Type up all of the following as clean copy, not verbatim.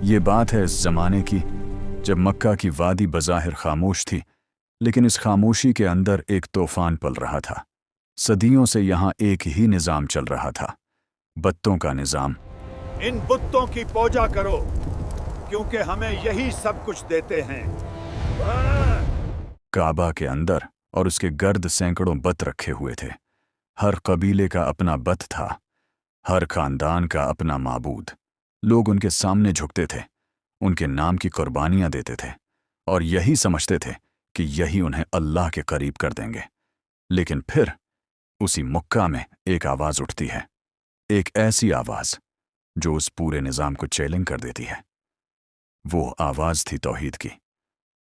ये बात है इस ज़माने की जब मक्का की वादी बज़ाहिर खामोश थी, लेकिन इस खामोशी के अंदर एक तूफान पल रहा था। सदियों से यहाँ एक ही निज़ाम चल रहा था, बत्तों का निज़ाम। इन बुत्तों की पूजा करो क्योंकि हमें यही सब कुछ देते हैं। काबा के अंदर और उसके गर्द सैकड़ों बत रखे हुए थे। हर कबीले का अपना बत था, हर खानदान का अपना माबूद। लोग उनके सामने झुकते थे, उनके नाम की कुर्बानियां देते थे और यही समझते थे कि यही उन्हें अल्लाह के करीब कर देंगे। लेकिन फिर उसी मक्का में एक आवाज़ उठती है, एक ऐसी आवाज़ जो उस पूरे निज़ाम को चैलेंज कर देती है। वो आवाज़ थी तौहीद की,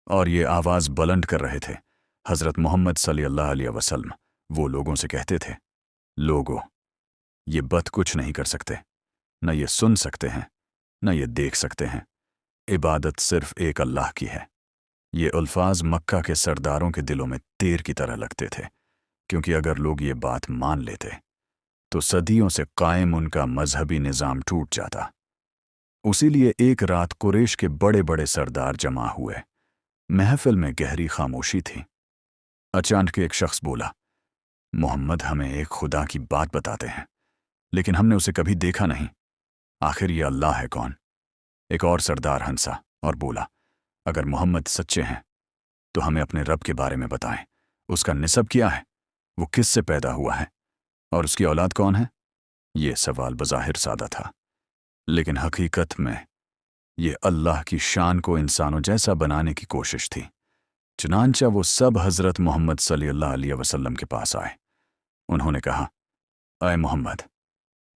और ये आवाज़ बुलंद कर रहे थे हज़रत मोहम्मद सल्लल्लाहु अलैहि वसल्लम। वो लोगों से कहते थे, लोगों, ये बत कुछ नहीं कर सकते, न ये सुन सकते हैं, न ये देख सकते हैं। इबादत सिर्फ एक अल्लाह की है। ये अल्फाज मक्का के सरदारों के दिलों में तीर की तरह लगते थे, क्योंकि अगर लोग ये बात मान लेते तो सदियों से कायम उनका मजहबी निज़ाम टूट जाता। उसी लिए एक रात कुरैश के बड़े बड़े सरदार जमा हुए। महफिल में गहरी खामोशी थी। अचानक एक शख्स बोला, मोहम्मद हमें एक खुदा की बात बताते हैं, लेकिन हमने उसे कभी देखा नहीं। आखिर ये अल्लाह है कौन? एक और सरदार हंसा और बोला, अगर मोहम्मद सच्चे हैं तो हमें अपने रब के बारे में बताएं। उसका निसब क्या है? वो किस से पैदा हुआ है? और उसकी औलाद कौन है? ये सवाल बज़ाहिर सादा था, लेकिन हकीकत में ये अल्लाह की शान को इंसानों जैसा बनाने की कोशिश थी। चुनांचा वो सब हज़रत मोहम्मद सल्लल्लाहु अलैहि वसल्लम के पास आए। उन्होंने कहा, अय मोहम्मद,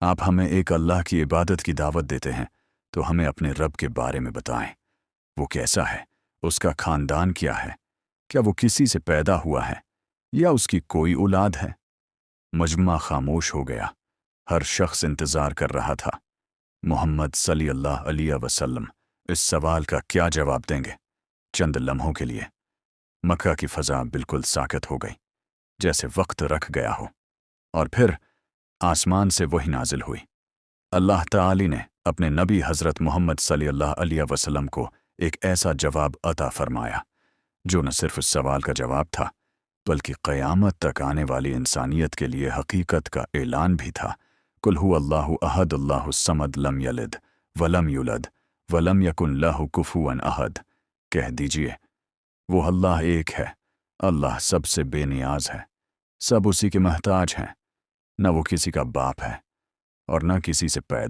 आप हमें एक अल्लाह की इबादत की दावत देते हैं, तो हमें अपने रब के बारे में बताएं। वो कैसा है? उसका खानदान क्या है? क्या वो किसी से पैदा हुआ है या उसकी कोई औलाद है? मजमा खामोश हो गया। हर शख्स इंतज़ार कर रहा था मोहम्मद सल्लल्लाहु अलैहि वसल्लम इस सवाल का क्या जवाब देंगे। चंद लम्हों के लिए मक्का की फ़ज़ा बिल्कुल साकत हो गई, जैसे वक्त रख गया हो। और फिर आसमान से वही नाजिल हुई। अल्लाह ताली ने अपने नबी हज़रत मोहम्मद सल्लल्लाहु अलैहि वसल्लम को एक ऐसा जवाब अता फरमाया जो न सिर्फ इस सवाल का जवाब था, बल्कि क़यामत तक आने वाली इंसानियत के लिए हकीकत का ऐलान भी था। कुल हुवल्लाहु अहद अल्लाहु समद लम यलिद वलम युलद वलम यकुन लहु कुफुवन अहद। कह दीजिए, वो अल्लाह एक है, अल्लाह सबसे बेनियाज है, सब उसी के महताज हैं। न वो किसी का बाप है और न किसी से पैदा